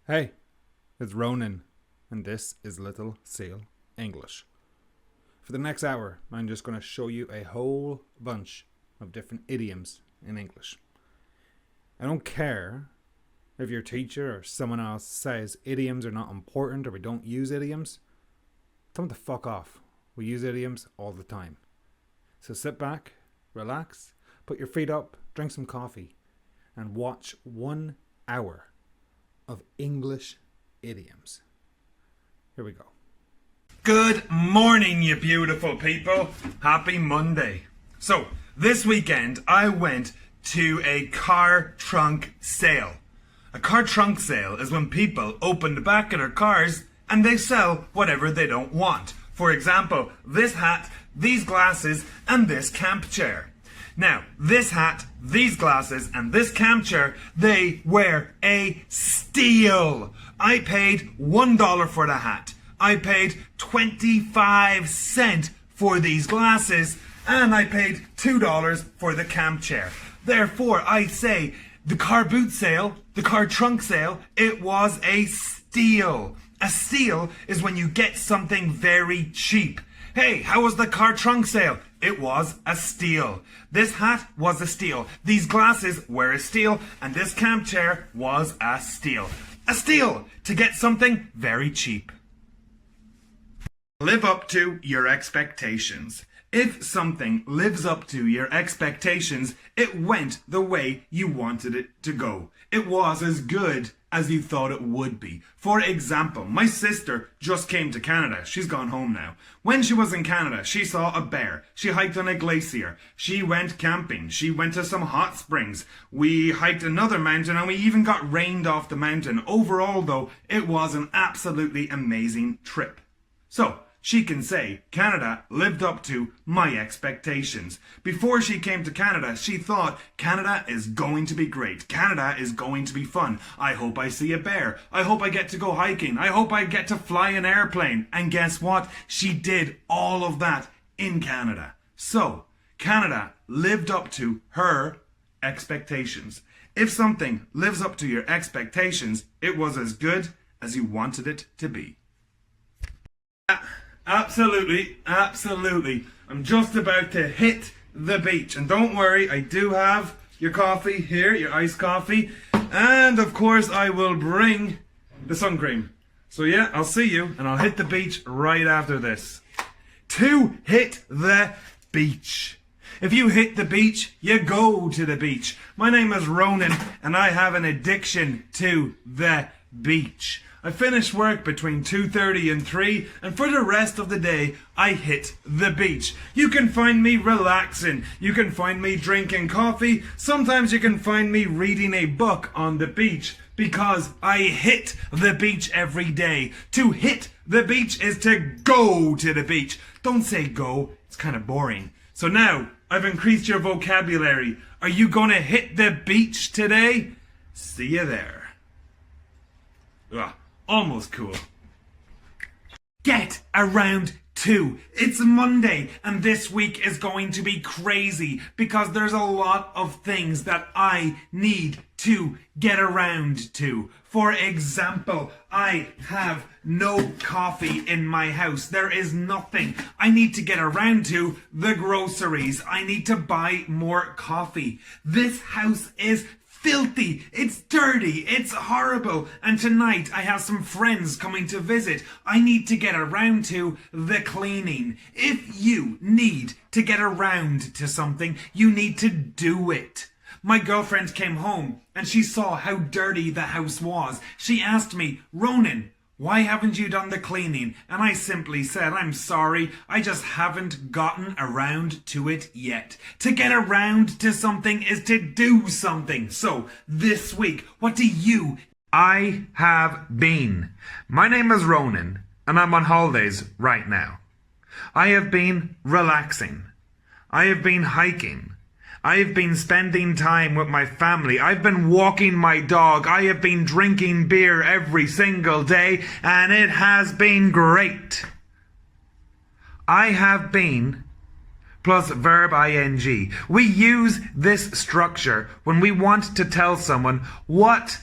Hey, it's Ronan, and this is Little Seal English. For the next hour, I'm just going to show you a whole bunch of different idioms in English. I don't care if your teacher or someone else says idioms are not important or we don't use idioms. Tell them to fuck off. We use idioms all the time. So sit back, relax, put your feet up, drink some coffee, and watch 1 hour of English idioms. Here we go. Good morning, you beautiful people. Happy Monday. So, this weekend I went to a car trunk sale. A car trunk sale is when people open the back of their cars and they sell whatever they don't want. For example, this hat, these glasses, and this camp chair. Now, this hat, these glasses, and this camp chair, they were a steal. I paid $1 for the hat. I paid 25 cents for these glasses, and I paid $2 for the camp chair. Therefore, I say the car boot sale, the car trunk sale, it was a steal. A steal is when you get something very cheap. Hey, how was the car trunk sale? It was a steal. This hat was a steal. These glasses were a steal. And this camp chair was a steal. A steal to get something very cheap. Live up to your expectations. If something lives up to your expectations, it went the way you wanted it to go. It was as good as you thought it would be. For example, my sister just came to Canada. She's gone home now. When she was in Canada, she saw a bear. She hiked on a glacier. She went camping. She went to some hot springs. We hiked another mountain and we even got rained off the mountain. Overall, though, it was an absolutely amazing trip. So, she can say Canada lived up to my expectations. Before she came to Canada, she thought Canada is going to be great. Canada is going to be fun. I hope I see a bear. I hope I get to go hiking. I hope I get to fly an airplane. And guess what? She did all of that in Canada. So, Canada lived up to her expectations. If something lives up to your expectations, it was as good as you wanted it to be. Absolutely. I'm just about to hit the beach. And don't worry, I do have your coffee here, your iced coffee. And of course, I will bring the sun cream. So yeah, I'll see you and I'll hit the beach right after this. To hit the beach. If you hit the beach, you go to the beach. My name is Ronan and I have an addiction to the beach. I finish work between 2:30 and 3, and for the rest of the day, I hit the beach. You can find me relaxing. You can find me drinking coffee. Sometimes you can find me reading a book on the beach, because I hit the beach every day. To hit the beach is to go to the beach. Don't say go, it's kind of boring. So now, I've increased your vocabulary. Are you going to hit the beach today? See you there. Ugh. Almost cool. Get around to. It's Monday and this week is going to be crazy because there's a lot of things that I need to get around to. For example, I have no coffee in my house. There is nothing. I need to get around to the groceries. I need to buy more coffee. This house is filthy, it's dirty, it's horrible, and tonight I have some friends coming to visit. I need to get around to the cleaning. If you need to get around to something, you need to do it. My girlfriend came home and she saw how dirty the house was. She asked me, Ronan, why haven't you done the cleaning? And I simply said, I'm sorry, I just haven't gotten around to it yet. To get around to something is to do something. So, this week, what do you... I have been. My name is Ronan, and I'm on holidays right now. I have been relaxing. I have been hiking. I've been spending time with my family. I've been walking my dog. I have been drinking beer every single day, and it has been great. I have been plus verb ing. We use this structure when we want to tell someone what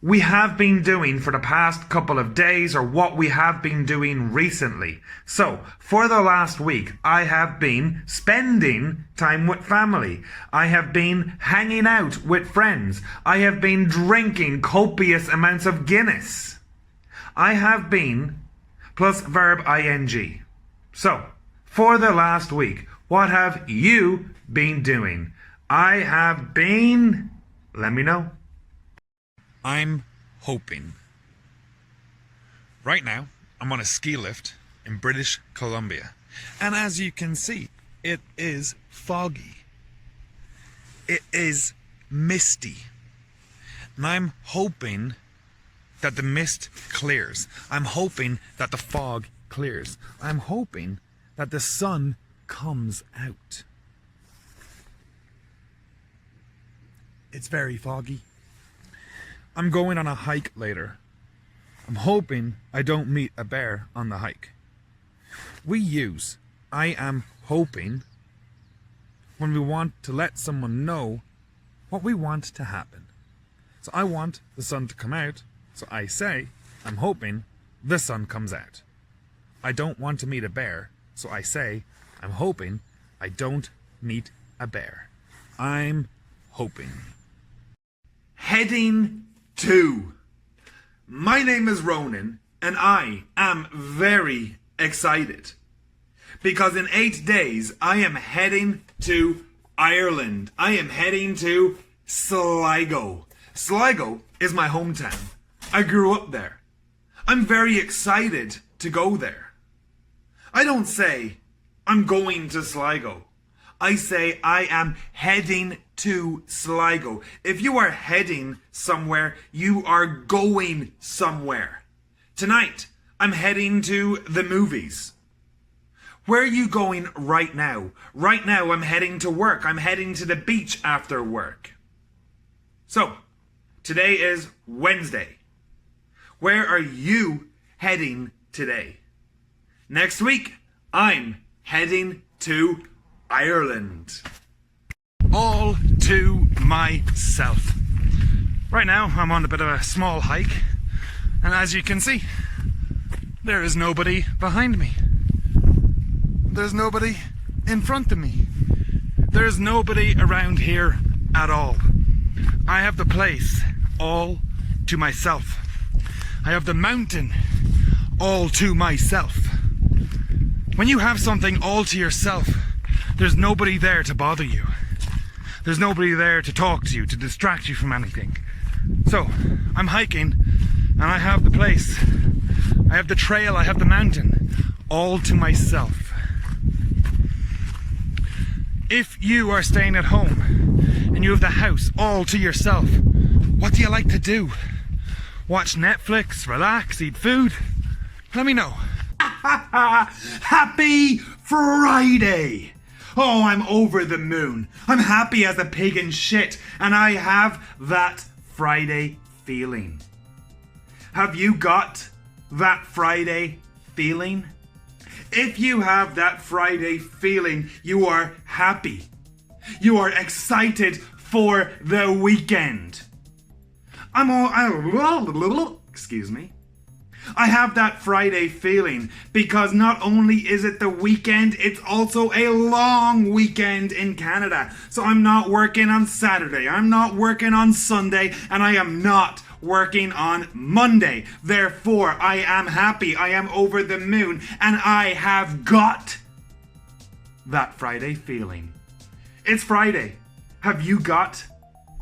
we have been doing for the past couple of days or what we have been doing recently. So, for the last week, I have been spending time with family. I have been hanging out with friends. I have been drinking copious amounts of Guinness. I have been plus verb ing. So, for the last week, what have you been doing? I have been... Let me know. I'm hoping. Right now, I'm on a ski lift in British Columbia. And as you can see, it is foggy. It is misty. And I'm hoping that the mist clears. I'm hoping that the fog clears. I'm hoping that the sun comes out. It's very foggy. I'm going on a hike later. I'm hoping I don't meet a bear on the hike. We use I am hoping when we want to let someone know what we want to happen. So I want the sun to come out, so I say I'm hoping the sun comes out. I don't want to meet a bear, so I say I'm hoping I don't meet a bear. I'm hoping. Heading to. My name is Ronan, and I am very excited. Because in 8 days, I am heading to Ireland. I am heading to Sligo. Sligo is my hometown. I grew up there. I'm very excited to go there. I don't say, I'm going to Sligo. I say I am heading to Sligo. If you are heading somewhere, you are going somewhere. Tonight, I'm heading to the movies. Where are you going right now? Right now, I'm heading to work. I'm heading to the beach after work. So, today is Wednesday. Where are you heading today? Next week, I'm heading to Ireland. All to myself. Right now, I'm on a bit of a small hike, and as you can see, there is nobody behind me. There's nobody in front of me. There's nobody around here at all. I have the place all to myself. I have the mountain all to myself. When you have something all to yourself, there's nobody there to bother you. There's nobody there to talk to you, to distract you from anything. So, I'm hiking, and I have the place. I have the trail, I have the mountain, all to myself. If you are staying at home, and you have the house all to yourself, what do you like to do? Watch Netflix, relax, eat food? Let me know. Happy Friday! Oh, I'm over the moon. I'm happy as a pig in shit, and I have that Friday feeling. Have you got that Friday feeling? If you have that Friday feeling, you are happy. You are excited for the weekend. Excuse me. I have that Friday feeling because not only is it the weekend, it's also a long weekend in Canada. So I'm not working on Saturday, I'm not working on Sunday, and I am not working on Monday. Therefore, I am happy, I am over the moon, and I have got that Friday feeling. It's Friday. Have you got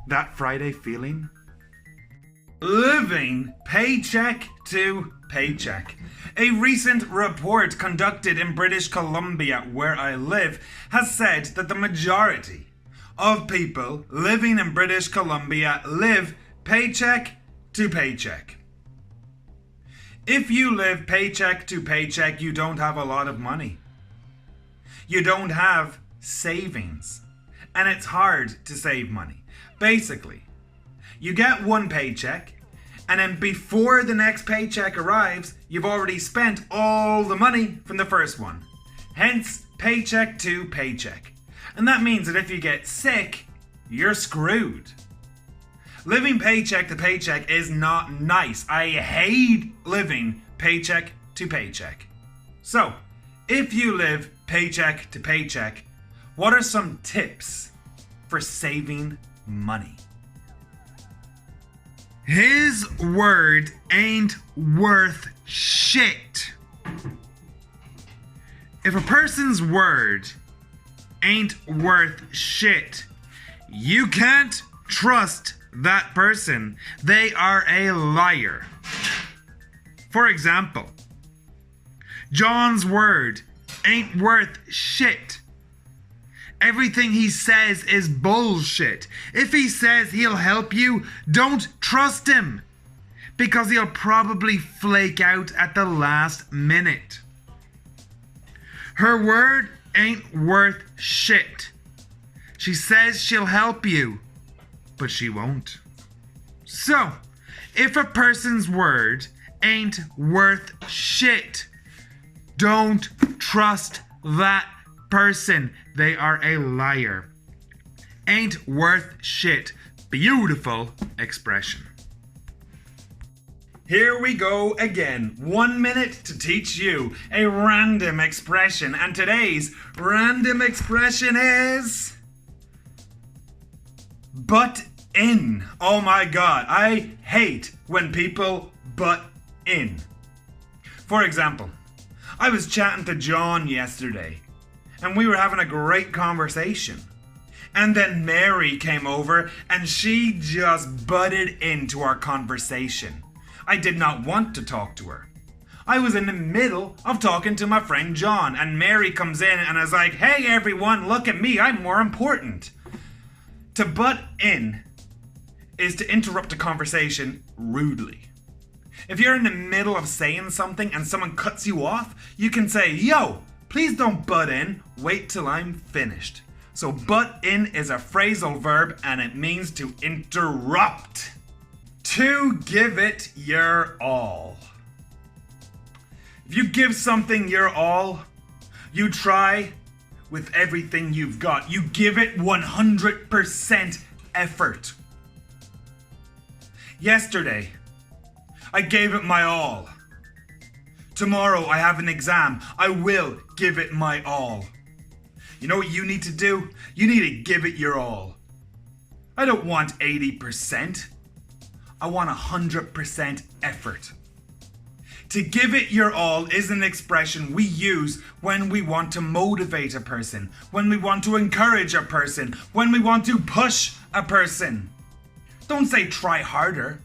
that Friday feeling? Living paycheck to paycheck. A recent report conducted in British Columbia, where I live, has said that the majority of people living in British Columbia live paycheck to paycheck. If you live paycheck to paycheck, you don't have a lot of money. You don't have savings. And it's hard to save money. Basically, you get one paycheck, and then before the next paycheck arrives, you've already spent all the money from the first one. Hence, paycheck to paycheck. And that means that if you get sick, you're screwed. Living paycheck to paycheck is not nice. I hate living paycheck to paycheck. So, if you live paycheck to paycheck, what are some tips for saving money? His word ain't worth shit. If a person's word ain't worth shit, you can't trust that person. They are a liar. For example, John's word ain't worth shit. Everything he says is bullshit. If he says he'll help you, don't trust him, because he'll probably flake out at the last minute. Her word ain't worth shit. She says she'll help you, but she won't. So, if a person's word ain't worth shit, don't trust that person. They are a liar. Ain't worth shit. Beautiful expression. Here we go again. 1 minute to teach you a random expression. And today's random expression is butt in. Oh my God, I hate when people butt in. For example, I was chatting to John yesterday and we were having a great conversation. And then Mary came over and she just butted into our conversation. I did not want to talk to her. I was in the middle of talking to my friend John, and Mary comes in and is like, "Hey everyone, look at me, I'm more important." To butt in is to interrupt a conversation rudely. If you're in the middle of saying something and someone cuts you off, you can say, "Yo, please don't butt in, wait till I'm finished." So butt in is a phrasal verb and it means to interrupt. To give it your all. If you give something your all, you try with everything you've got. You give it 100% effort. Yesterday, I gave it my all. Tomorrow I have an exam. I will give it my all. You know what you need to do? You need to give it your all. I don't want 80%. I want 100% effort. To give it your all is an expression we use when we want to motivate a person, when we want to encourage a person, when we want to push a person. Don't say try harder.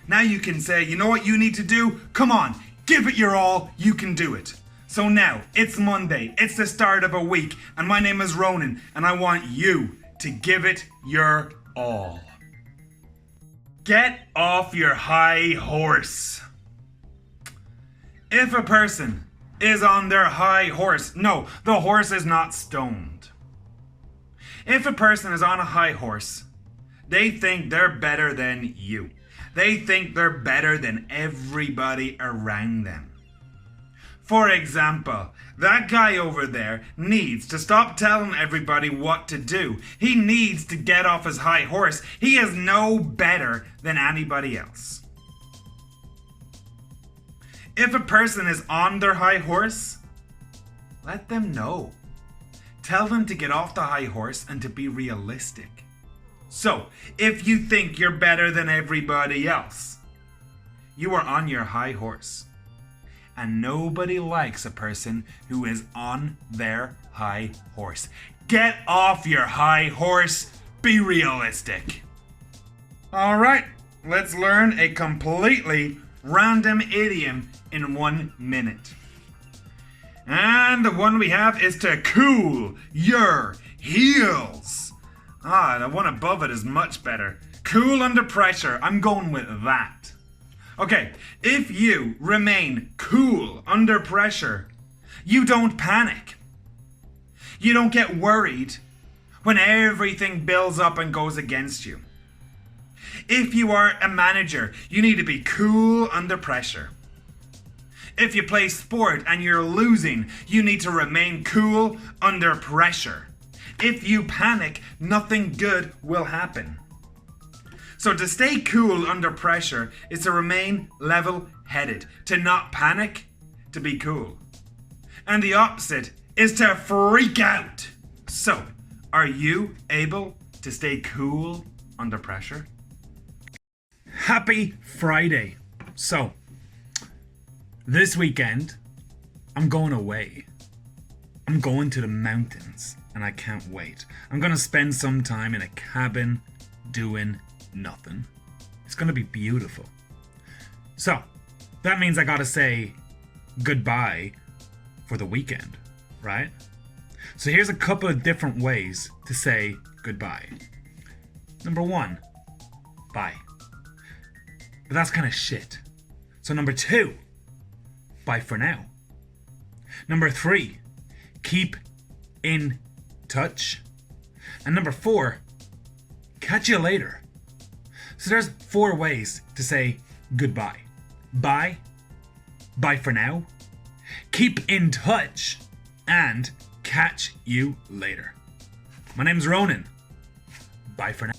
Now you can say, you know what you need to do? Come on, give it your all, you can do it. So now, it's Monday, it's the start of a week, and my name is Ronan, and I want you to give it your all. Get off your high horse. If a person is on their high horse, no, the horse is not stoned. If a person is on a high horse, they think they're better than you. They think they're better than everybody around them. For example, that guy over there needs to stop telling everybody what to do. He needs to get off his high horse. He is no better than anybody else. If a person is on their high horse, let them know. Tell them to get off the high horse and to be realistic. So, if you think you're better than everybody else, you are on your high horse. And nobody likes a person who is on their high horse. Get off your high horse. Be realistic. All right, let's learn a completely random idiom in 1 minute. And the one we have is to cool your heels. The one above it is much better. Cool under pressure. I'm going with that. Okay, if you remain cool under pressure, you don't panic. You don't get worried when everything builds up and goes against you. If you are a manager, you need to be cool under pressure. If you play sport and you're losing, you need to remain cool under pressure. If you panic, nothing good will happen. So to stay cool under pressure is to remain level-headed, to not panic, to be cool. And the opposite is to freak out. So, are you able to stay cool under pressure? Happy Friday. So, this weekend, I'm going away. I'm going to the mountains, and I can't wait. I'm going to spend some time in a cabin doing nothing. It's going to be beautiful. So, that means I got to say goodbye for the weekend, right? So here's a couple of different ways to say goodbye. Number one, bye. But that's kind of shit. So number two, bye for now. Number three, keep in touch. And number four, catch you later. So there's 4 ways to say goodbye. Bye, bye for now, keep in touch, and catch you later. My name's Ronan. Bye for now.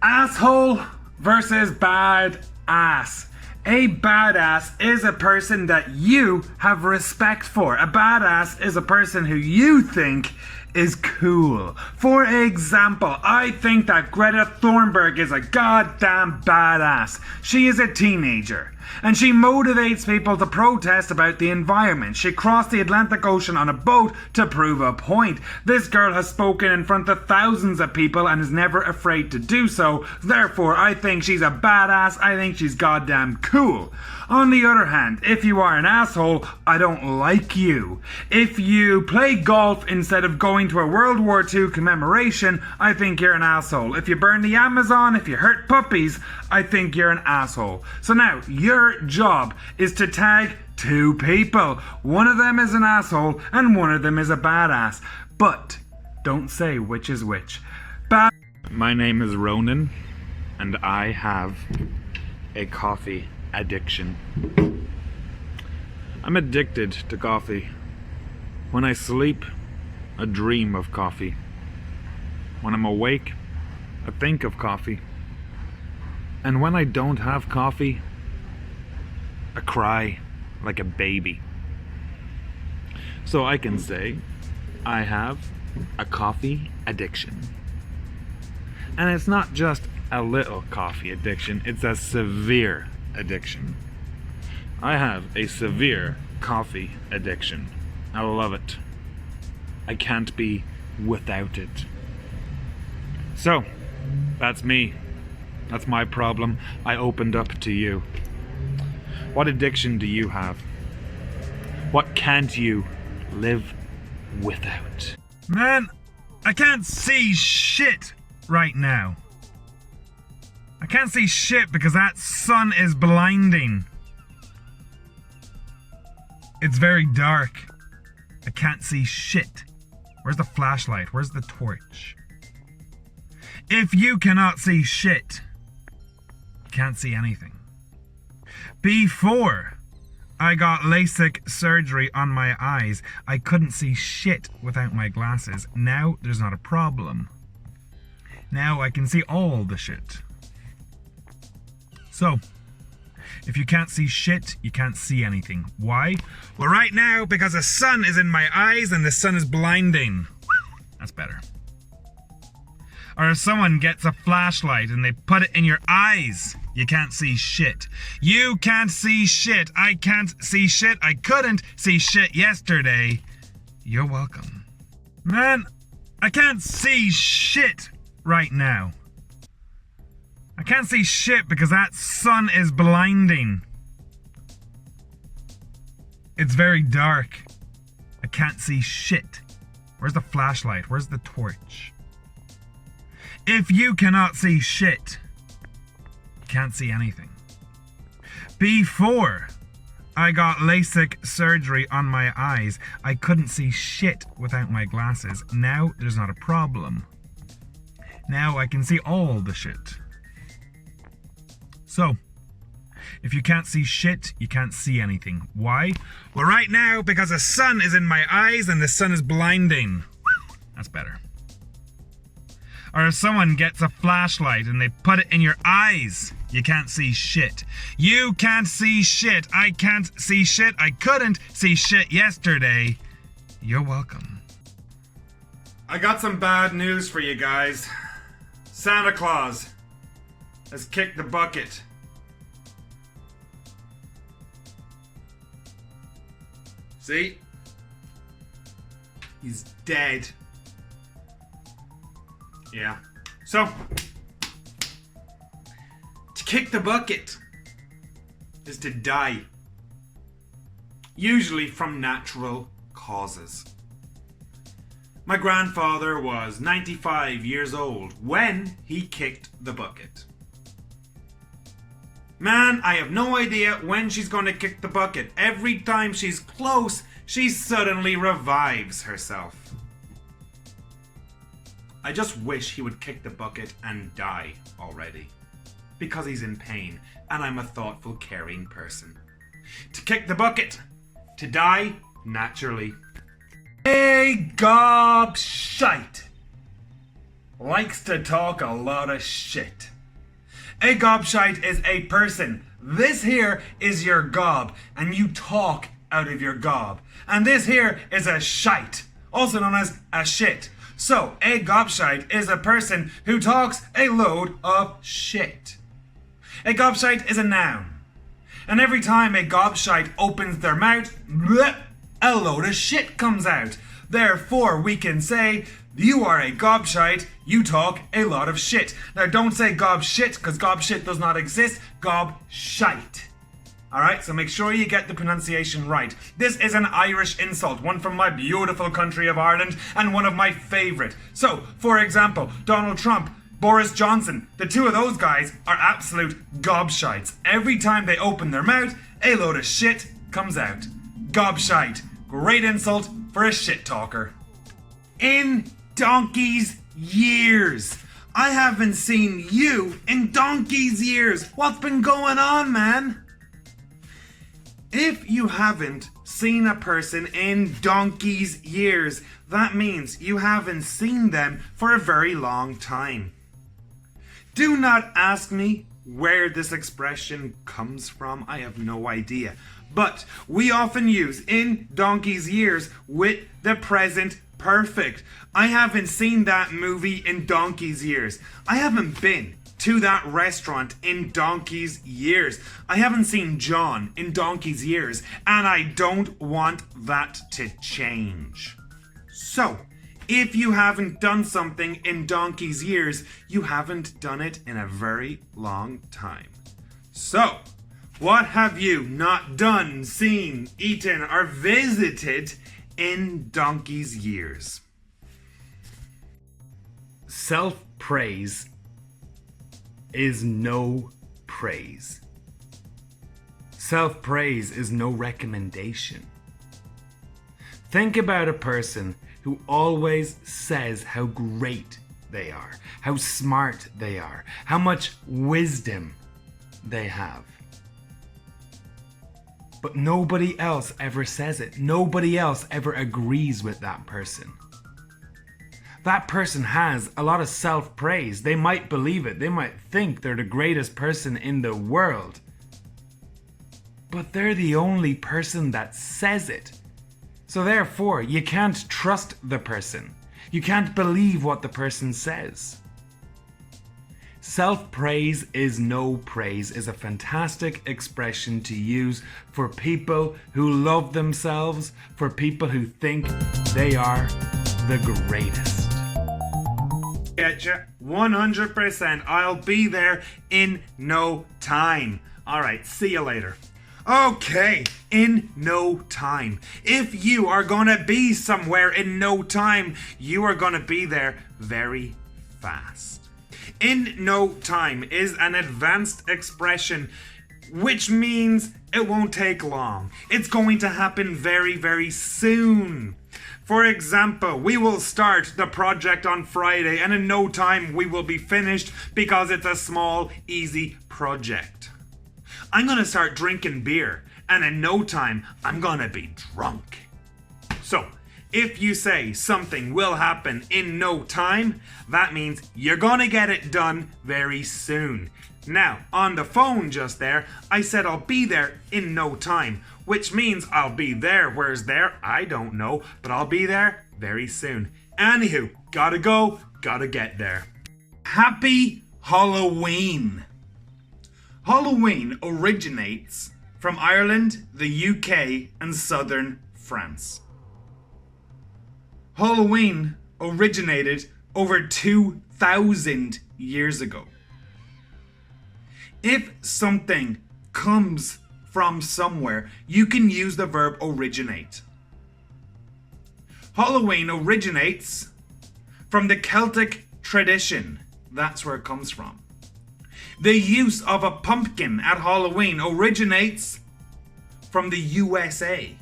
Asshole versus badass. A badass is a person that you have respect for. A badass is a person who you think is cool. For example, I think that Greta Thunberg is a goddamn badass. She is a teenager, and she motivates people to protest about the environment. She crossed the Atlantic Ocean on a boat to prove a point. This girl has spoken in front of thousands of people and is never afraid to do so. Therefore, I think she's a badass. I think she's goddamn cool. On the other hand, if you are an asshole, I don't like you. If you play golf instead of going to a World War II commemoration, I think you're an asshole. If you burn the Amazon, if you hurt puppies, I think you're an asshole. So now, your job is to tag 2 people. One of them is an asshole and one of them is a badass. But don't say which is which. My name is Ronan, and I have a coffee addiction. I'm addicted to coffee. When I sleep, I dream of coffee. When I'm awake, I think of coffee. And when I don't have coffee, I cry like a baby. So I can say I have a coffee addiction. And it's not just a little coffee addiction, it's a severe addiction. I have a severe coffee addiction. I love it. I can't be without it. So, that's me. That's my problem. I opened up to you. What addiction do you have? What can't you live without? Man, I can't see shit right now. I can't see shit because that sun is blinding. It's very dark. I can't see shit. Where's the flashlight? Where's the torch? If you cannot see shit, you can't see anything. Before I got LASIK surgery on my eyes, I couldn't see shit without my glasses. Now there's not a problem. Now I can see all the shit. So, if you can't see shit, you can't see anything. Why? Well, right now, because the sun is in my eyes and the sun is blinding. That's better. Or if someone gets a flashlight and they put it in your eyes, you can't see shit. You can't see shit. I can't see shit. I couldn't see shit yesterday. You're welcome. Man, I can't see shit right now. I can't see shit because that sun is blinding. It's very dark. I can't see shit. Where's the flashlight? Where's the torch? If you cannot see shit, you can't see anything. Before I got LASIK surgery on my eyes, I couldn't see shit without my glasses. Now there's not a problem. Now I can see all the shit. So, if you can't see shit, you can't see anything. Why? Well, right now, because the sun is in my eyes and the sun is blinding. That's better. or if someone gets a flashlight and they put it in your eyes, you can't see shit. You can't see shit. I can't see shit. I couldn't see shit yesterday. You're welcome. I got some bad news for you guys. Santa Claus has kicked the bucket. See? He's dead. Yeah. So, to kick the bucket is to die. Usually from natural causes. My grandfather was 95 years old when he kicked the bucket. Man, I have no idea when she's going to kick the bucket. Every time she's close, she suddenly revives herself. I just wish he would kick the bucket and die already. Because he's in pain, and I'm a thoughtful, caring person. To kick the bucket. To die naturally. A gobshite likes to talk a lot of shit. A gobshite is a person. This here is your gob, and you talk out of your gob. And this here is a shite, also known as a shit. So, a gobshite is a person who talks a load of shit. A gobshite is a noun. And every time a gobshite opens their mouth, bleh, a load of shit comes out. Therefore, we can say, you are a gobshite, you talk a lot of shit. Now, don't say gobshit, because gobshit does not exist. Gobshite. Alright, so make sure you get the pronunciation right. This is an Irish insult, one from my beautiful country of Ireland, and one of my favourite. So, for example, Donald Trump, Boris Johnson, the two of those guys are absolute gobshites. Every time they open their mouth, a load of shit comes out. Gobshite. Great insult for a shit talker. In donkey's years. I haven't seen you in donkey's years. What's been going on, man? If you haven't seen a person in donkey's years, that means you haven't seen them for a very long time. Do not ask me where this expression comes from. I have no idea. But we often use in donkey's years with the present perfect. I haven't seen that movie in donkey's years. I haven't been to that restaurant in donkey's years. I haven't seen John in donkey's years, and I don't want that to change. So, if you haven't done something in donkey's years, you haven't done it in a very long time. So, what have you not done, seen, eaten, or visited in donkey's years? Self-praise is no praise. Self-praise is no recommendation. Think about a person who always says how great they are, how smart they are, how much wisdom they have. But nobody else ever says it. Nobody else ever agrees with that person. That person has a lot of self-praise. They might believe it. They might think they're the greatest person in the world. But they're the only person that says it. So therefore, you can't trust the person. You can't believe what the person says. Self-praise is no praise is a fantastic expression to use for people who love themselves, for people who think they are the greatest. Getcha, 100%. I'll be there in no time. Alright, see you later. Okay, in no time. If you are gonna be somewhere in no time, you are gonna be there very fast. In no time is an advanced expression, which means it won't take long. It's going to happen very, very soon. For example, we will start the project on Friday, and in no time we will be finished because it's a small, easy project. I'm gonna start drinking beer, and in no time I'm gonna be drunk. So, If you say something will happen in no time, that means you're gonna get it done very soon. Now, on the phone just there, I said I'll be there in no time, which means I'll be there. Where's there? I don't know, but I'll be there very soon. Anywho, gotta go, gotta get there. Happy Halloween. Halloween originates from Ireland, the UK, and southern France. Halloween originated over 2,000 years ago. If something comes from somewhere, you can use the verb originate. Halloween originates from the Celtic tradition. That's where it comes from. The use of a pumpkin at Halloween originates from the USA.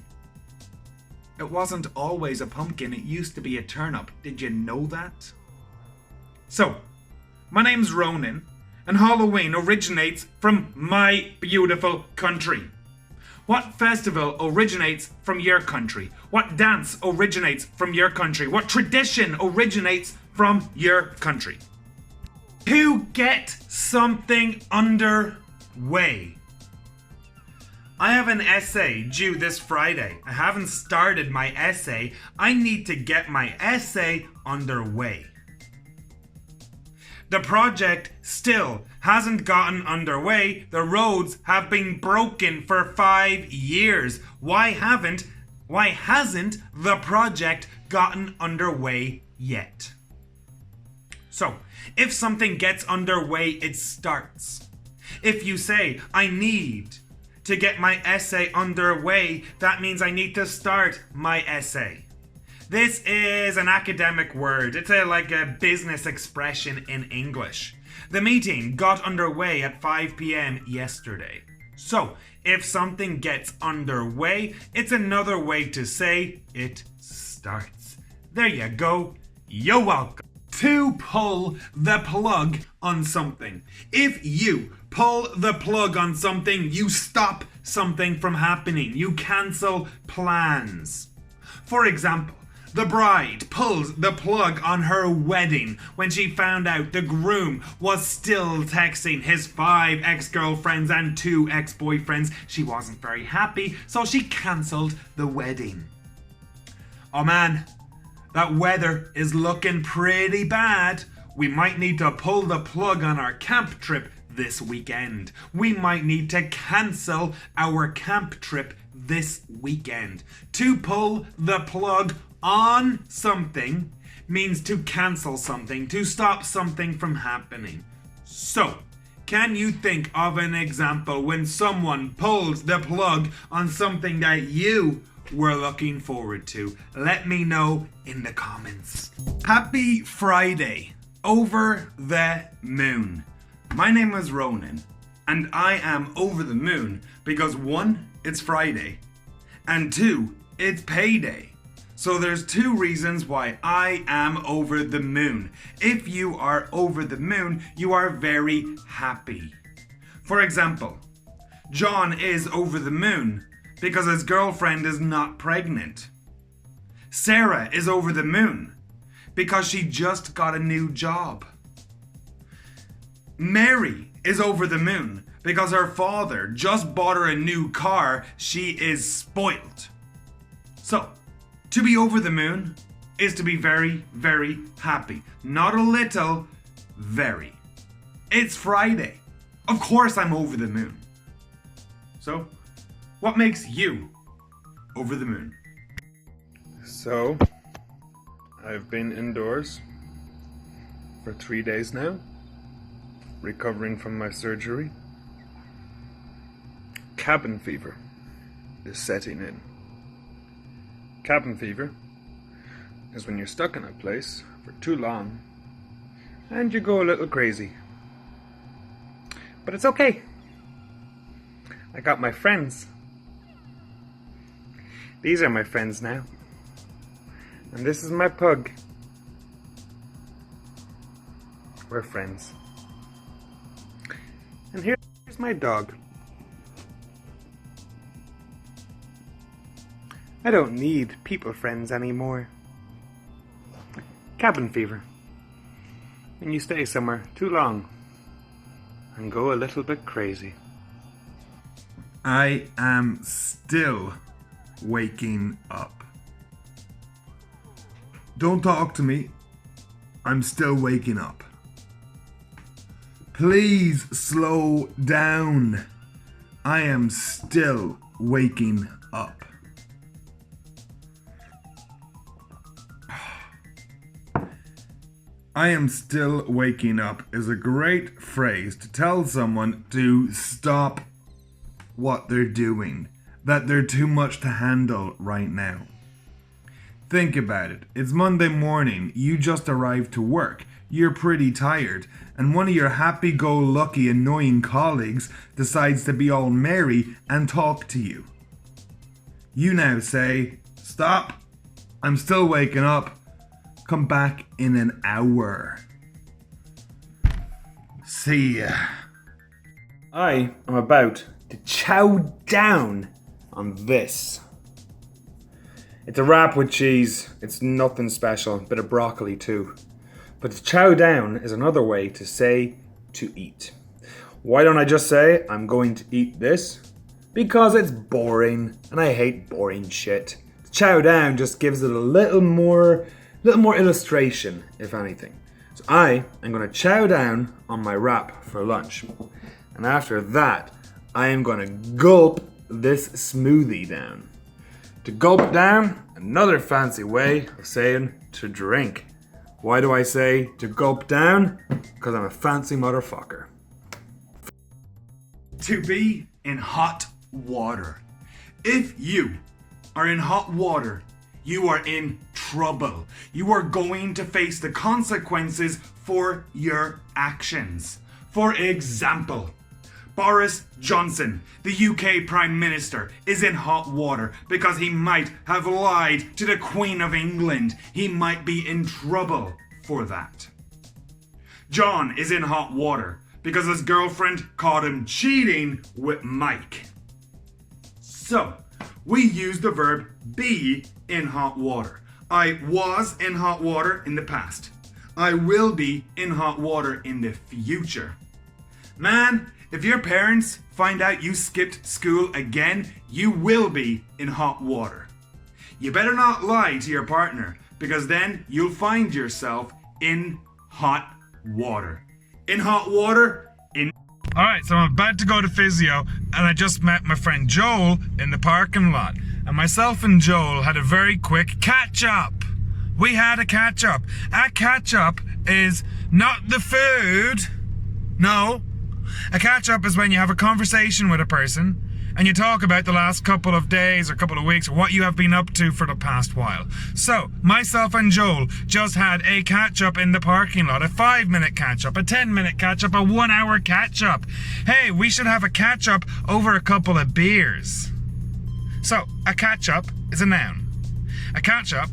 It wasn't always a pumpkin, it used to be a turnip. Did you know that? So, my name's Ronan, and Halloween originates from my beautiful country. What festival originates from your country? What dance originates from your country? What tradition originates from your country? To get something underway. I have an essay due this Friday. I haven't started my essay. I need to get my essay underway. The project still hasn't gotten underway. The roads have been broken for 5 years. Why hasn't the project gotten underway yet? So, if something gets underway, it starts. If you say, I need to get my essay underway, that means I need to start my essay. This is an academic word. It's like a business expression in English. The meeting got underway at 5 p.m. yesterday. So, if something gets underway, it's another way to say it starts. There you go. You're welcome. To pull the plug on something. If you pull the plug on something, you stop something from happening. You cancel plans. For example, the bride pulls the plug on her wedding when she found out the groom was still texting his 5 ex-girlfriends and 2 ex-boyfriends. She wasn't very happy, so she cancelled the wedding. Oh man, that weather is looking pretty bad. We might need to pull the plug on our camp trip this weekend. We might need to cancel our camp trip this weekend. To pull the plug on something means to cancel something, to stop something from happening. So, can you think of an example when someone pulled the plug on something that you were looking forward to? Let me know in the comments. Happy Friday. Over the moon. My name is Ronan, and I am over the moon because 1, it's Friday, and 2, it's payday. So there's 2 reasons why I am over the moon. If you are over the moon, you are very happy. For example, John is over the moon because his girlfriend is not pregnant. Sarah is over the moon because she just got a new job. Mary is over the moon because her father just bought her a new car. She is spoiled. So, to be over the moon is to be very, very happy. Not a little, very. It's Friday. Of course I'm over the moon. So, what makes you over the moon? So, I've been indoors for 3 days now, recovering from my surgery. Cabin fever is setting in. Cabin fever is when you're stuck in a place for too long and you go a little crazy. But it's okay. I got my friends. These are my friends now. And this is my pug. We're friends. And here's my dog. I don't need people friends anymore. Cabin fever. When you stay somewhere too long and go a little bit crazy. I am still waking up. Don't talk to me. I'm still waking up. Please slow down. I am still waking up. I am still waking up is a great phrase to tell someone to stop what they're doing, that they're too much to handle right now. Think about it. It's Monday morning, you just arrived to work, you're pretty tired, and one of your happy-go-lucky annoying colleagues decides to be all merry and talk to you. You now say, "Stop, I'm still waking up. Come back in an hour. See ya." I am about to chow down on this. It's a wrap with cheese. It's nothing special. A bit of broccoli too. But to chow down is another way to say to eat. Why don't I just say I'm going to eat this? Because it's boring and I hate boring shit. Chow down just gives it a little more illustration, if anything. So I am going to chow down on my wrap for lunch. And after that, I am going to gulp this smoothie down. To gulp down, another fancy way of saying to drink. Why do I say to gulp down? Because I'm a fancy motherfucker. To be in hot water. If you are in hot water, you are in trouble. You are going to face the consequences for your actions. For example, Boris Johnson, the UK Prime Minister, is in hot water because he might have lied to the Queen of England. He might be in trouble for that. John is in hot water because his girlfriend caught him cheating with Mike. So, we use the verb be in hot water. I was in hot water in the past. I will be in hot water in the future. Man, if your parents find out you skipped school again, you will be in hot water. You better not lie to your partner, because then you'll find yourself in hot water. In hot water, in... Alright, so I'm about to go to physio, and I just met my friend Joel in the parking lot. And myself and Joel had a very quick catch-up. We had a catch-up. A catch-up is not the food. No. A catch-up is when you have a conversation with a person and you talk about the last couple of days or couple of weeks or what you have been up to for the past while. So, myself and Joel just had a catch-up in the parking lot. A 5-minute catch-up, a 10-minute catch-up, a 1-hour catch-up. Hey, we should have a catch-up over a couple of beers. So, a catch-up is a noun. A catch-up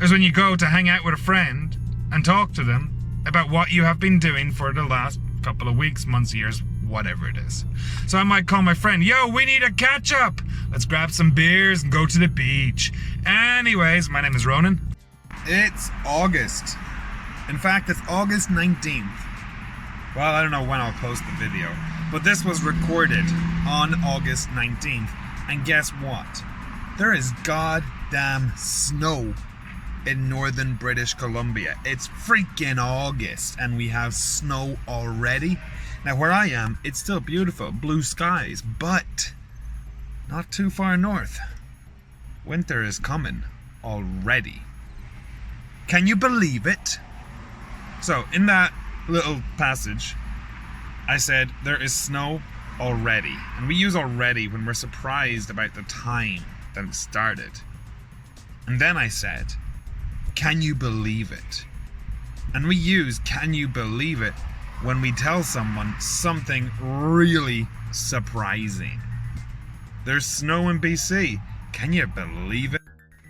is when you go to hang out with a friend and talk to them about what you have been doing for the last couple of weeks, months, years, whatever it is. So I might call my friend, "Yo, we need a catch-up. Let's grab some beers and go to the beach." Anyways, my name is Ronan. It's August. In fact, it's August 19th. Well, I don't know when I'll post the video, but this was recorded on August 19th. And guess what? There is goddamn snow in northern British Columbia. It's freaking August and we have snow already. Now where I am, it's still beautiful, blue skies, but not too far north. Winter is coming already. Can you believe it? So in that little passage, I said there is snow already. And we use already when we're surprised about the time that it started. And then I said, can you believe it? And we use can you believe it when we tell someone something really surprising. There's snow in BC. Can you believe it?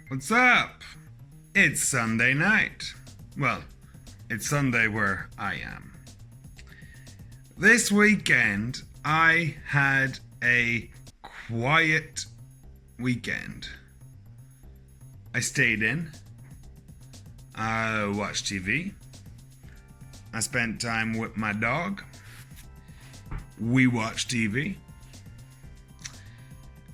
What's up? It's Sunday night. Well, it's Sunday where I am. This weekend, I had a quiet weekend. I stayed in. I watched TV. I spent time with my dog. We watched TV.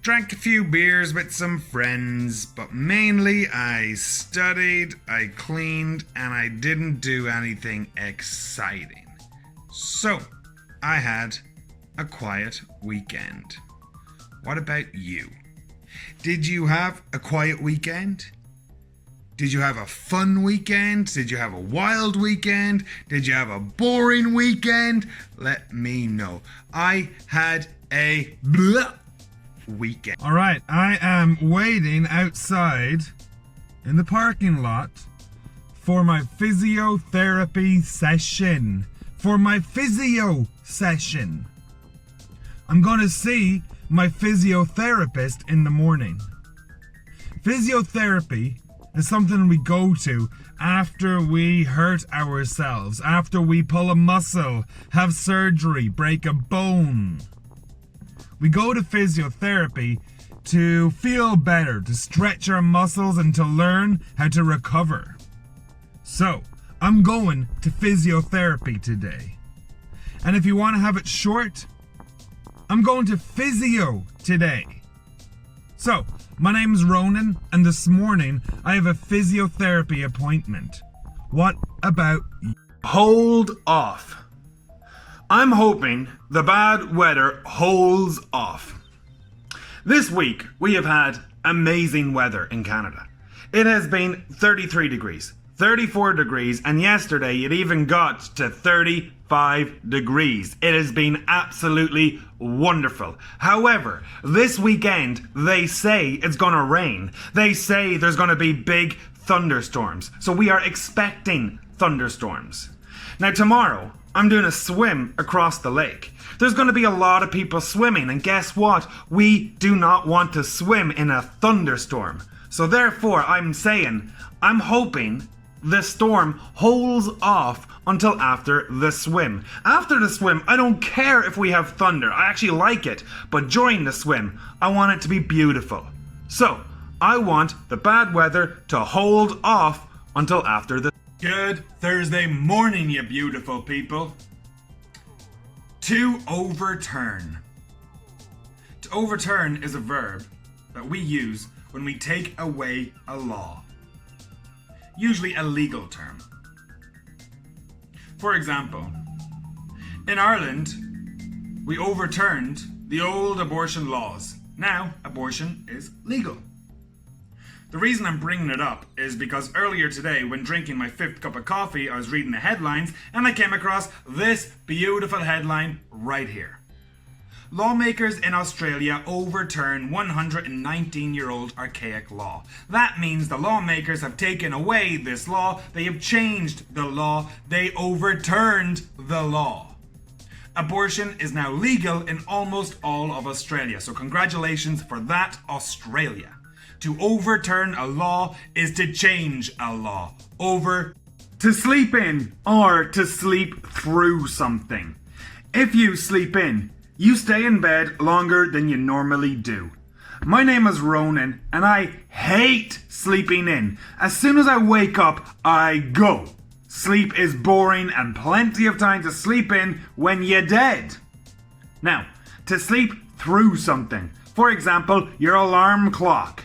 Drank a few beers with some friends, but mainly I studied, I cleaned, and I didn't do anything exciting. So, I had a quiet weekend. What about you? Did you have a quiet weekend? Did you have a fun weekend? Did you have a wild weekend? Did you have a boring weekend? Let me know. I had a weekend. Alright, I am waiting outside in the parking lot for my physiotherapy session. I'm gonna see my physiotherapist in the morning. Physiotherapy is something we go to after we hurt ourselves, after we pull a muscle, have surgery, break a bone. We go to physiotherapy to feel better, to stretch our muscles and to learn how to recover. So, I'm going to physiotherapy today. And if you want to have it short, I'm going to physio today. So, my name's Ronan, and this morning I have a physiotherapy appointment. What about you? Hold off. I'm hoping the bad weather holds off. This week we have had amazing weather in Canada. It has been 33 degrees, 34 degrees, and yesterday it even got to 35 degrees. It has been absolutely wonderful. However, this weekend they say it's gonna rain. They say there's gonna be big thunderstorms. So we are expecting thunderstorms. Now tomorrow, I'm doing a swim across the lake. There's going to be a lot of people swimming, and guess what? We do not want to swim in a thunderstorm. So therefore, I'm hoping the storm holds off until after the swim. After the swim, I don't care if we have thunder. I actually like it. But during the swim, I want it to be beautiful. So, I want the bad weather to hold off until after the... Good Thursday morning, you beautiful people. To overturn. To overturn is a verb that we use when we take away a law. Usually a legal term. For example, in Ireland, we overturned the old abortion laws. Now, abortion is legal. The reason I'm bringing it up is because earlier today, when drinking my 5th cup of coffee, I was reading the headlines and I came across this beautiful headline right here. Lawmakers in Australia overturn 119-year-old archaic law. That means the lawmakers have taken away this law, they have changed the law, they overturned the law. Abortion is now legal in almost all of Australia, so congratulations for that, Australia. To overturn a law is to change a law. To sleep in or to sleep through something. If you sleep in, you stay in bed longer than you normally do. My name is Ronan and I hate sleeping in. As soon as I wake up, I go. Sleep is boring and plenty of time to sleep in when you're dead. Now, to sleep through something. For example, your alarm clock.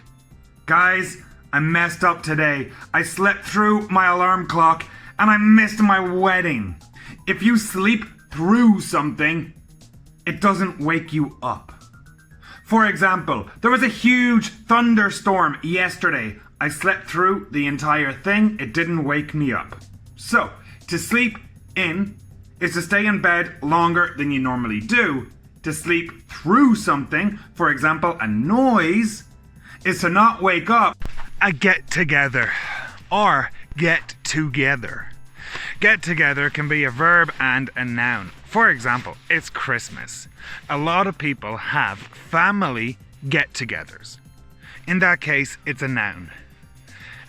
Guys, I messed up today. I slept through my alarm clock and I missed my wedding. If you sleep through something, it doesn't wake you up. For example, there was a huge thunderstorm yesterday. I slept through the entire thing. It didn't wake me up. So, to sleep in is to stay in bed longer than you normally do. To sleep through something, for example, a noise, is to not wake up. A get together or get together. Get together can be a verb and a noun. For example, it's Christmas. A lot of people have family get-togethers. In that case, it's a noun.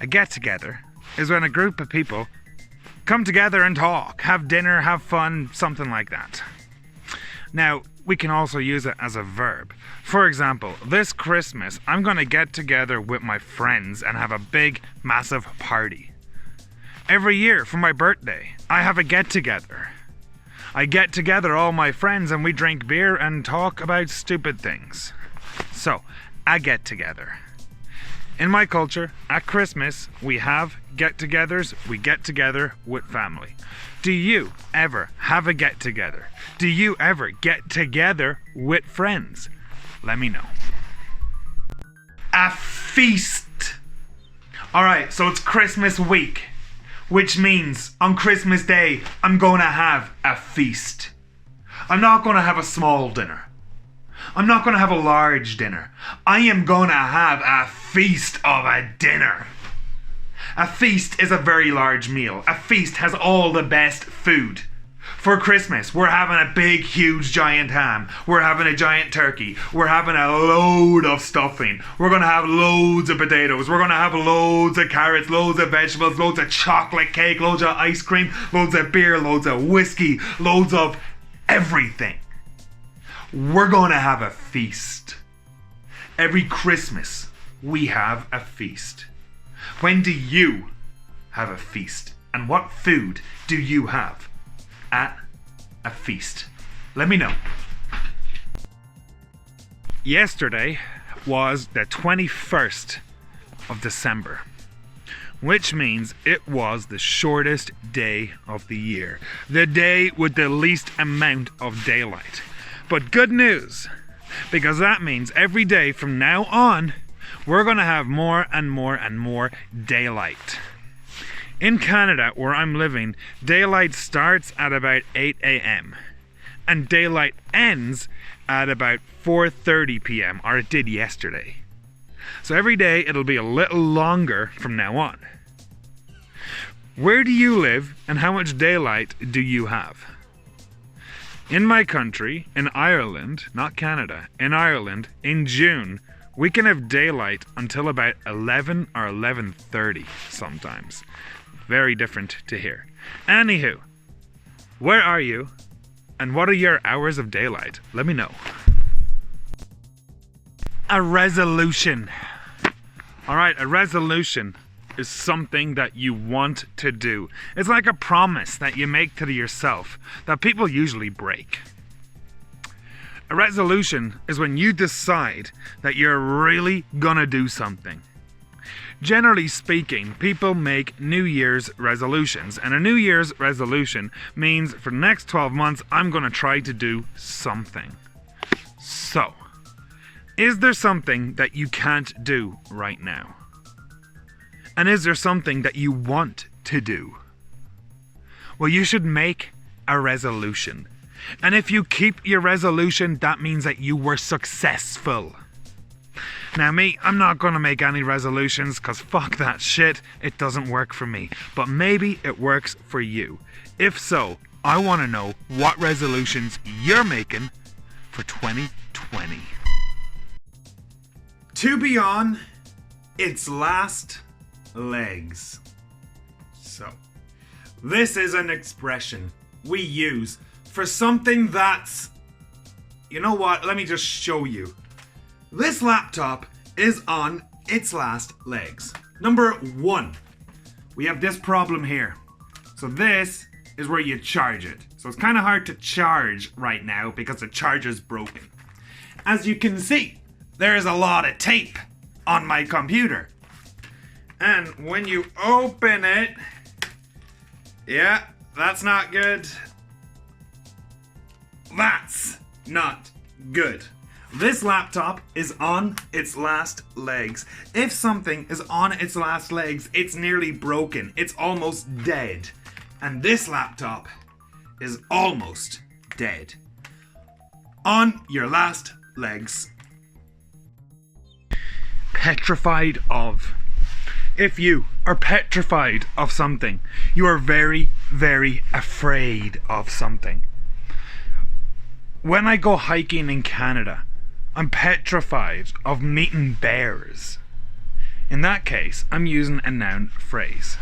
A get-together is when a group of people come together and talk, have dinner, have fun, something like that. Now, we can also use it as a verb. For example, this Christmas, I'm going to get together with my friends and have a big, massive party. Every year for my birthday, I have a get-together. I get together all my friends and we drink beer and talk about stupid things. So, a get-together. In my culture, at Christmas, we have get-togethers. We get together with family. Do you ever have a get-together? Do you ever get together with friends? Let me know. A feast. Alright, so it's Christmas week, which means on Christmas Day, I'm going to have a feast. I'm not going to have a small dinner. I'm not going to have a large dinner. I am going to have a feast of a dinner. A feast is a very large meal. A feast has all the best food. For Christmas, we're having a big, huge, giant ham. We're having a giant turkey. We're having a load of stuffing. We're going to have loads of potatoes. We're going to have loads of carrots, loads of vegetables, loads of chocolate cake, loads of ice cream, loads of beer, loads of whiskey, loads of everything. We're going to have a feast. Every Christmas, we have a feast. When do you have a feast? And what food do you have at a feast? Let me know. Yesterday was the 21st of December, which means it was the shortest day of the year. The day with the least amount of daylight. But good news, because that means every day from now on, we're going to have more and more and more daylight. In Canada, where I'm living, daylight starts at about 8 a.m. and daylight ends at about 4:30 p.m., or it did yesterday. So every day it'll be a little longer from now on. Where do you live and how much daylight do you have? In my country, in Ireland, not Canada, in Ireland, in June, we can have daylight until about 11 or 11:30 sometimes. Very different to here. Anywho, where are you? And what are your hours of daylight? Let me know. A resolution. Alright, a resolution is something that you want to do. It's like a promise that you make to yourself that people usually break. A resolution is when you decide that you're really gonna do something. Generally speaking, people make New Year's resolutions, and a New Year's resolution means for the next 12 months, I'm gonna try to do something. So, is there something that you can't do right now? And is there something that you want to do? Well, you should make a resolution. And if you keep your resolution, that means that you were successful. Now me, I'm not going to make any resolutions because fuck that shit. It doesn't work for me. But maybe it works for you. If so, I want to know what resolutions you're making for 2020. To be on its last legs. So, this is an expression we use for something that's... You know what? Let me just show you. This laptop is on its last legs. Number one, we have this problem here. So this is where you charge it. So it's kind of hard to charge right now because the charger's broken. As you can see, there is a lot of tape on my computer. And when you open it, yeah, that's not good. That's not good. This laptop is on its last legs. If something is on its last legs, it's nearly broken. It's almost dead. And this laptop is almost dead. On your last legs. Petrified of. If you are petrified of something, you are very, very afraid of something. When I go hiking in Canada, I'm petrified of meeting bears. In that case, I'm using a noun phrase.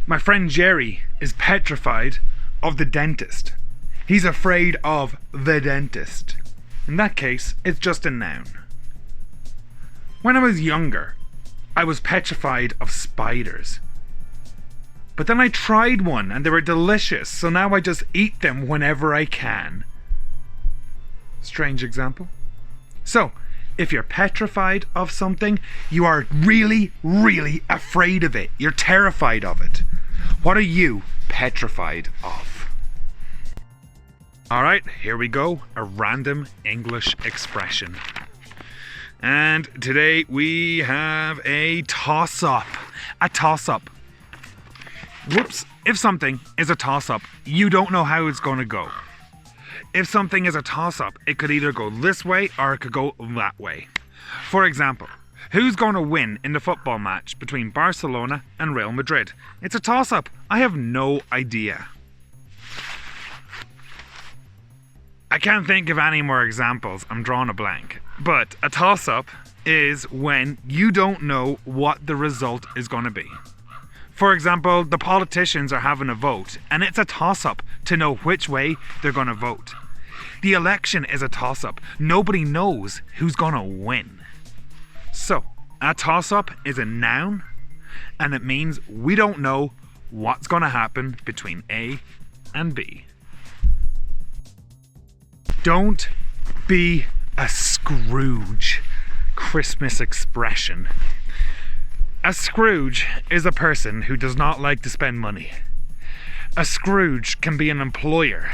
My friend Jerry is petrified of the dentist. He's afraid of the dentist. In that case, it's just a noun. When I was younger, I was petrified of spiders. But then I tried one and they were delicious, so now I just eat them whenever I can. Strange example. So, if you're petrified of something, you are really, really afraid of it. You're terrified of it. What are you petrified of? Alright, here we go. A random English expression. And today we have a toss-up. A toss-up. Whoops. If something is a toss-up, you don't know how it's going to go. If something is a toss-up, it could either go this way or it could go that way. For example, who's going to win in the football match between Barcelona and Real Madrid? It's a toss-up. I have no idea. I can't think of any more examples. I'm drawing a blank. But a toss-up is when you don't know what the result is going to be. For example, the politicians are having a vote, and it's a toss-up to know which way they're going to vote. The election is a toss-up. Nobody knows who's going to win. So, a toss-up is a noun, and it means we don't know what's going to happen between A and B. Don't be a Scrooge. Christmas expression. A Scrooge is a person who does not like to spend money. A Scrooge can be an employer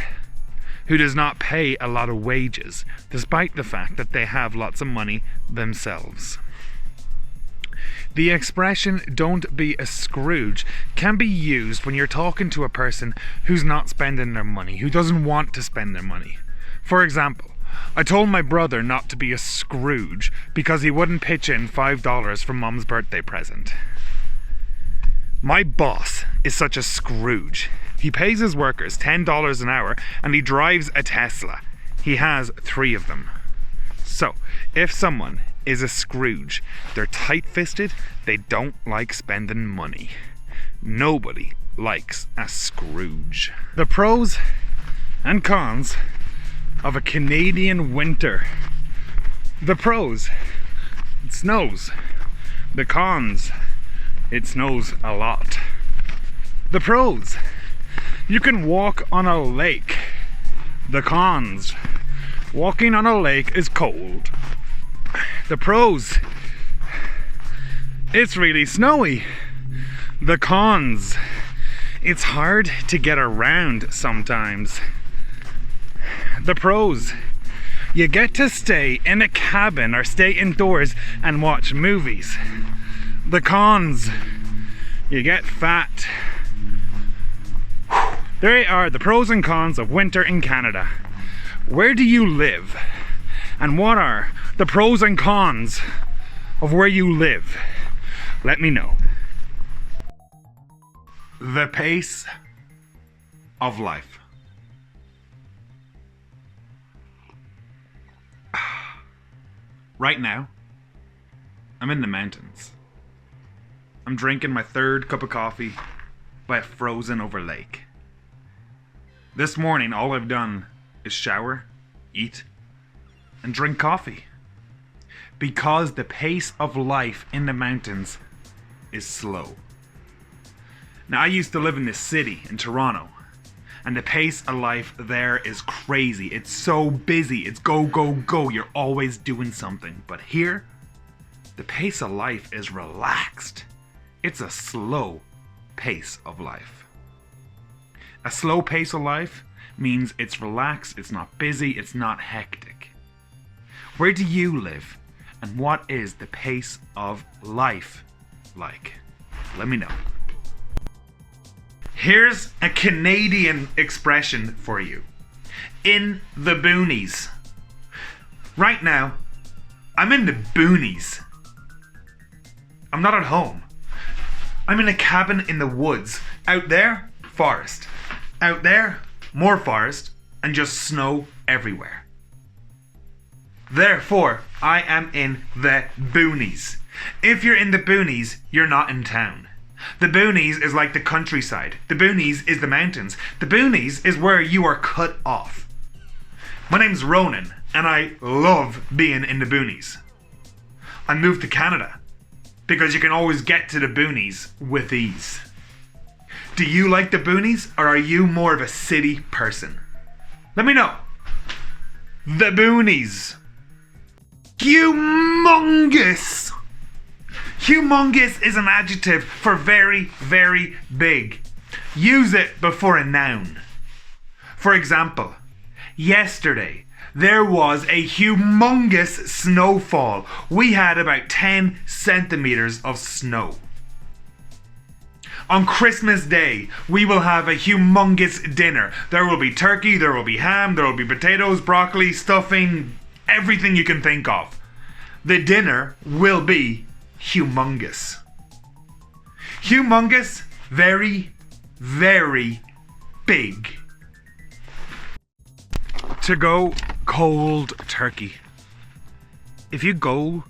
who does not pay a lot of wages, despite the fact that they have lots of money themselves. The expression "don't be a Scrooge" can be used when you're talking to a person who's not spending their money, who doesn't want to spend their money. For example, I told my brother not to be a Scrooge because he wouldn't pitch in $5 for Mom's birthday present. My boss is such a Scrooge. He pays his workers $10 an hour and he drives a Tesla. He has 3 of them. So, if someone is a Scrooge, they're tight-fisted, they don't like spending money. Nobody likes a Scrooge. The pros and cons of a Canadian winter. The pros: it snows. The cons: it snows a lot. The pros: you can walk on a lake. The cons: walking on a lake is cold. The pros: it's really snowy. The cons: it's hard to get around sometimes. The pros: you get to stay in a cabin or stay indoors and watch movies. The cons: you get fat. There are the pros and cons of winter in Canada. Where do you live? And what are the pros and cons of where you live? Let me know. The pace of life. Right now, I'm in the mountains. I'm drinking my 3rd cup of coffee by a frozen over lake. This morning, all I've done is shower, eat, and drink coffee. Because the pace of life in the mountains is slow. Now, I used to live in this city, in Toronto, and the pace of life there is crazy. It's so busy. It's go, go, go. You're always doing something. But here, the pace of life is relaxed. It's a slow pace of life. A slow pace of life means it's relaxed, it's not busy, it's not hectic. Where do you live? And what is the pace of life like? Let me know. Here's a Canadian expression for you. In the boonies. Right now, I'm in the boonies. I'm not at home. I'm in a cabin in the woods. Out there, forest. Out there, more forest, and just snow everywhere. Therefore, I am in the boonies. If you're in the boonies, you're not in town. The boonies is like the countryside. The boonies is the mountains. The boonies is where you are cut off. My name's Ronan, and I love being in the boonies. I moved to Canada because you can always get to the boonies with ease. Do you like the boonies, or are you more of a city person? Let me know. The boonies. Humongous. Humongous is an adjective for very, very big. Use it before a noun. For example, yesterday there was a humongous snowfall. We had about 10 centimeters of snow. On Christmas Day, we will have a humongous dinner. There will be turkey, there will be ham, there will be potatoes, broccoli, stuffing, everything you can think of. The dinner will be humongous. Humongous, very, very big. To go cold turkey. If you go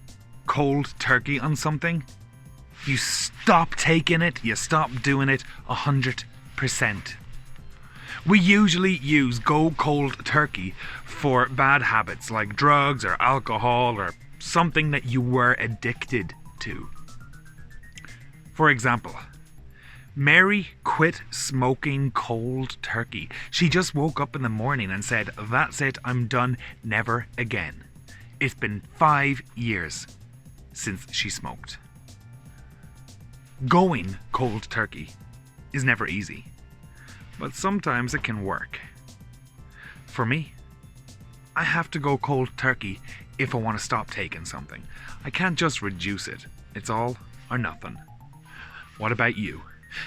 cold turkey on something, you stop taking it, you stop doing it 100%. We usually use go cold turkey for bad habits like drugs or alcohol or something that you were addicted to. For example, Mary quit smoking cold turkey. She just woke up in the morning and said, "That's it, I'm done, never again." It's been 5 years since she smoked. Going cold turkey is never easy, but sometimes it can work. For me, I have to go cold turkey if I want to stop taking something. I can't just reduce it. It's all or nothing. What about you?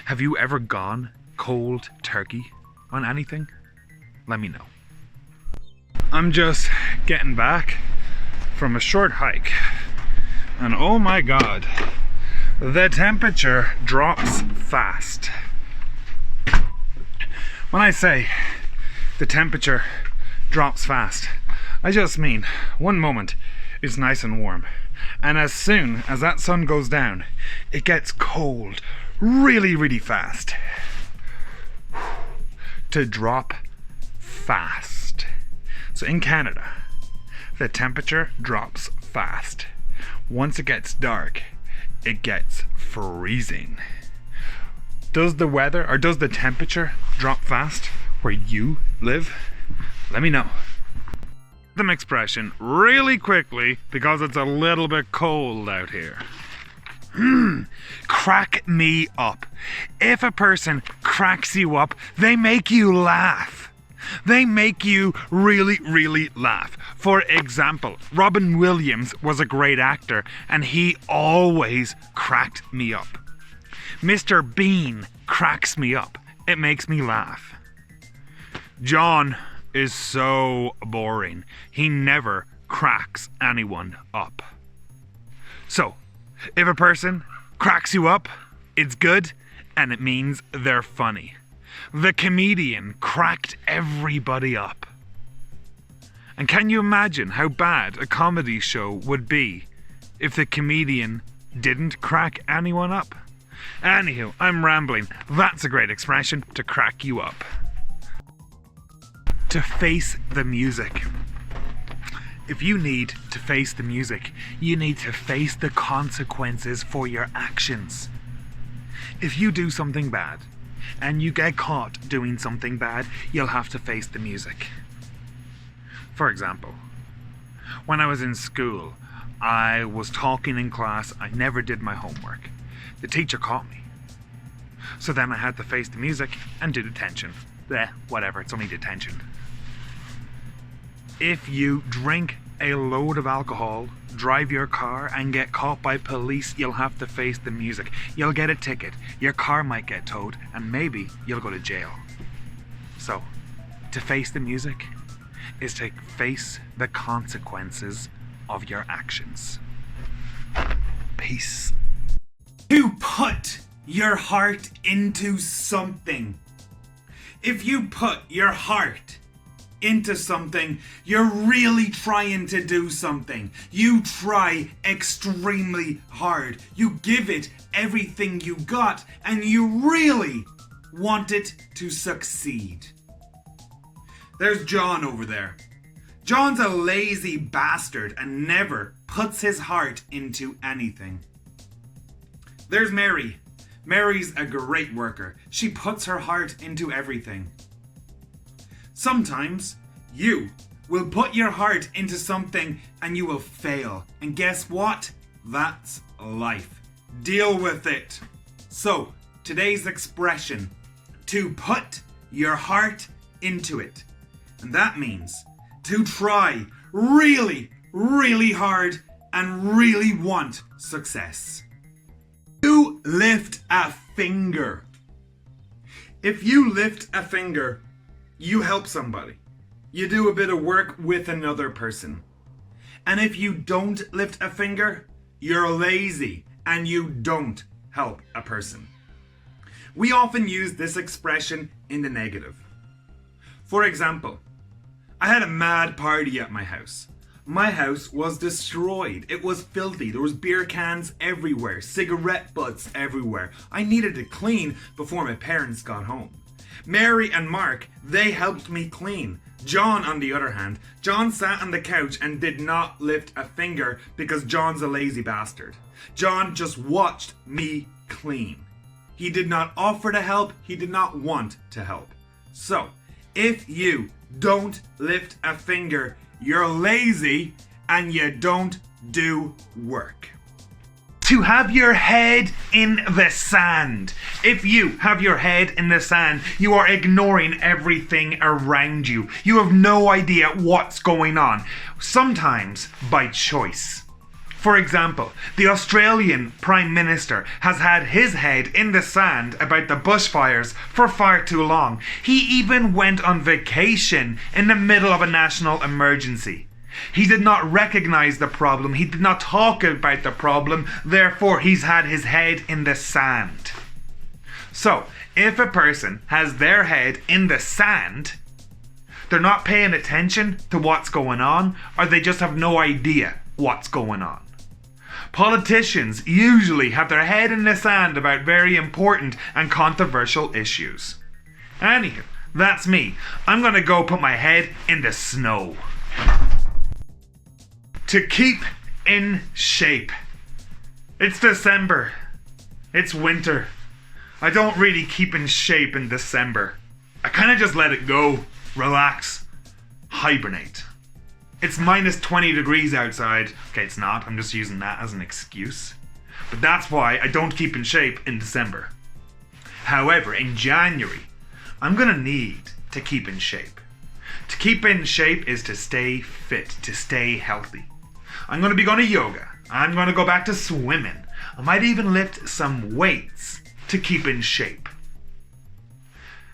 Have you ever gone cold turkey on anything? Let me know. I'm just getting back from a short hike, and oh my god, the temperature drops fast. When I say the temperature drops fast, I just mean one moment it's nice and warm, and as soon as that sun goes down, it gets cold really, really fast. To drop fast. So in Canada, the temperature drops fast. Once it gets dark, it gets freezing. Does the weather or does the temperature drop fast where you live? Let me know. The expression really quickly because it's a little bit cold out here. Crack me up. If a person cracks you up, they make you laugh. They make you really, really laugh. For example, Robin Williams was a great actor and he always cracked me up. Mr. Bean cracks me up. It makes me laugh. John is so boring. He never cracks anyone up. So, if a person cracks you up, it's good and it means they're funny. The comedian cracked everybody up. And can you imagine how bad a comedy show would be if the comedian didn't crack anyone up? Anywho, I'm rambling. That's a great expression, to crack you up. To face the music. If you need to face the music, you need to face the consequences for your actions. If you do something bad, and you get caught doing something bad, you'll have to face the music. For example, when I was in school, I was talking in class, I never did my homework. The teacher caught me. So then I had to face the music and do detention. Whatever, it's only detention. If you drink a load of alcohol, drive your car and get caught by police, you'll have to face the music. You'll get a ticket, your car might get towed, and maybe you'll go to jail. So, to face the music is to face the consequences of your actions. Peace. To put your heart into something. If you put your heart into something, you're really trying to do something. You try extremely hard. You give it everything you got, and you really want it to succeed. There's John over there. John's a lazy bastard and never puts his heart into anything. There's Mary. Mary's a great worker. She puts her heart into everything. Sometimes you will put your heart into something and you will fail. And guess what? That's life. Deal with it. So, today's expression, to put your heart into it. And that means to try really, really hard and really want success. You lift a finger. If you lift a finger, you help somebody. You do a bit of work with another person. And if you don't lift a finger, you're lazy and you don't help a person. We often use this expression in the negative. For example, I had a mad party at my house. My house was destroyed. It was filthy. There was beer cans everywhere, cigarette butts everywhere. I needed to clean before my parents got home. Mary and Mark, they helped me clean. John, on the other hand, John sat on the couch and did not lift a finger because John's a lazy bastard. John just watched me clean. He did not offer to help. He did not want to help. So, if you don't lift a finger, you're lazy and you don't do work. To have your head in the sand. If you have your head in the sand, you are ignoring everything around you. You have no idea what's going on, sometimes by choice. For example, the Australian Prime Minister has had his head in the sand about the bushfires for far too long. He even went on vacation in the middle of a national emergency. He did not recognize the problem. He did not talk about the problem. Therefore, he's had his head in the sand. So, if a person has their head in the sand, they're not paying attention to what's going on, or they just have no idea what's going on. Politicians usually have their head in the sand about very important and controversial issues. Anywho, that's me. I'm gonna go put my head in the snow. To keep in shape. It's December. It's winter. I don't really keep in shape in December. I kind of just let it go, relax, hibernate. It's minus 20 degrees outside. Okay, it's not. I'm just using that as an excuse. But that's why I don't keep in shape in December. However, in January, I'm gonna need to keep in shape. To keep in shape is to stay fit, to stay healthy. I'm going to be going to yoga. I'm going to go back to swimming. I might even lift some weights to keep in shape.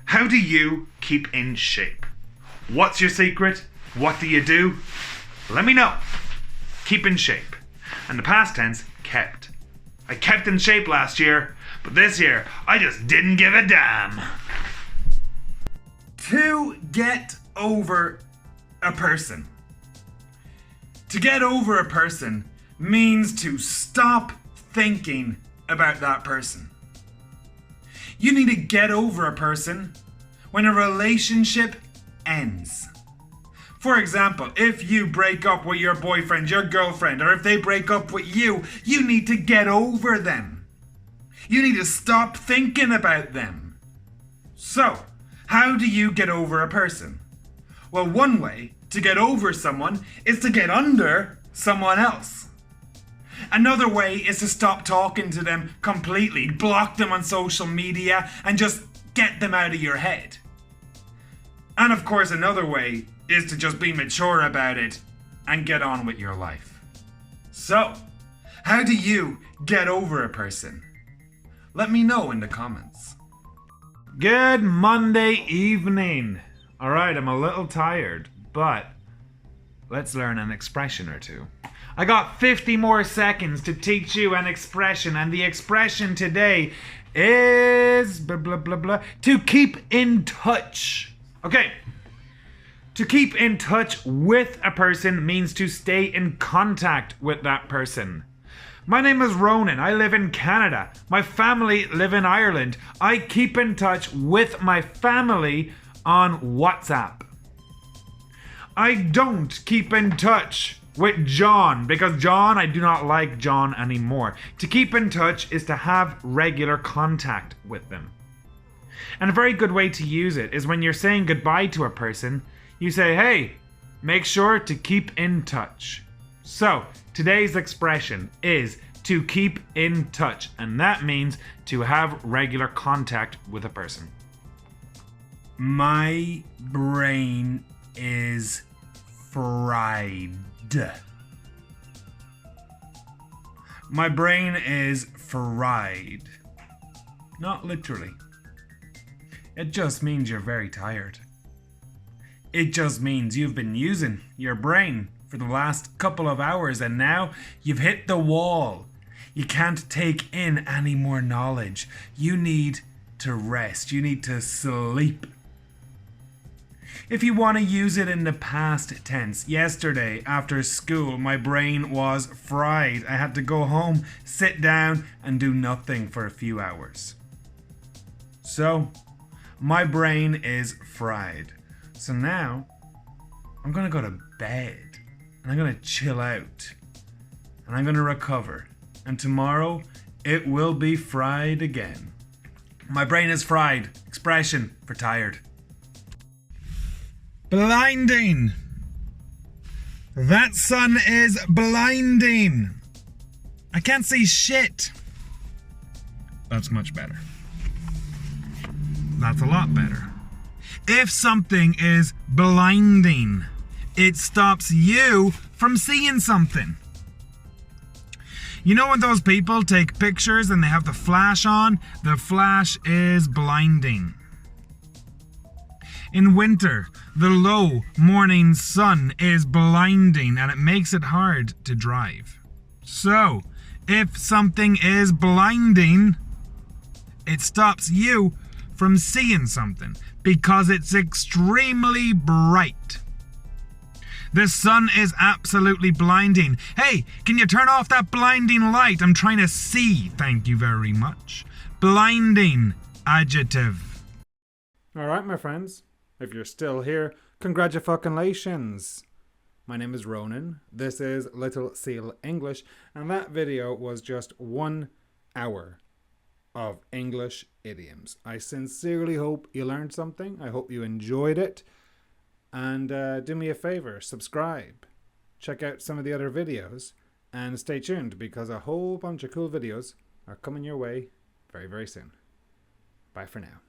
How do you keep in shape? What's your secret? What do you do? Let me know. Keep in shape. And the past tense, kept. I kept in shape last year, but this year, I just didn't give a damn. To get over a person. To get over a person means to stop thinking about that person. You need to get over a person when a relationship ends. For example, if you break up with your boyfriend, your girlfriend, or if they break up with you, you need to get over them. You need to stop thinking about them. So, how do you get over a person? Well, one way to get over someone is to get under someone else. Another way is to stop talking to them completely, block them on social media, and just get them out of your head. And of course, another way is to just be mature about it and get on with your life. So, how do you get over a person? Let me know in the comments. Good Monday evening. Alright, I'm a little tired, but let's learn an expression or two. I got 50 more seconds to teach you an expression, and the expression today is blah blah blah blah, to keep in touch. Okay, To keep in touch with a person means to stay in contact with that person. My name is Ronan. I live in Canada. My family live in Ireland. I keep in touch with my family on WhatsApp. I don't keep in touch with John because I do not like John anymore. To keep in touch is to have regular contact with them. And a very good way to use it is when you're saying goodbye to a person, you say, hey, make sure to keep in touch. So, today's expression is to keep in touch, and that means to have regular contact with a person. My brain is fried. My brain is fried. Not literally. It just means you're very tired. It just means you've been using your brain for the last couple of hours and now you've hit the wall. You can't take in any more knowledge. You need to rest. You need to sleep. If you want to use it in the past tense, yesterday after school, my brain was fried. I had to go home, sit down, and do nothing for a few hours. So, my brain is fried. So now, I'm going to go to bed. And I'm going to chill out. And I'm going to recover. And tomorrow, it will be fried again. My brain is fried. Expression for tired. Blinding. That sun is blinding. I can't see shit. That's much better. That's a lot better. If something is blinding, it stops you from seeing something. You know when those people take pictures and they have the flash on? The flash is blinding. In winter, the low morning sun is blinding and it makes it hard to drive. So, if something is blinding, it stops you from seeing something because it's extremely bright. The sun is absolutely blinding. Hey, can you turn off that blinding light? I'm trying to see. Thank you very much. Blinding, adjective. Alright, my friends. If you're still here, congratulations. My name is Ronan. This is Little Seal English. And that video was just 1 hour of English idioms. I sincerely hope you learned something. I hope you enjoyed it. And do me a favor, subscribe. Check out some of the other videos. And stay tuned because a whole bunch of cool videos are coming your way very, very soon. Bye for now.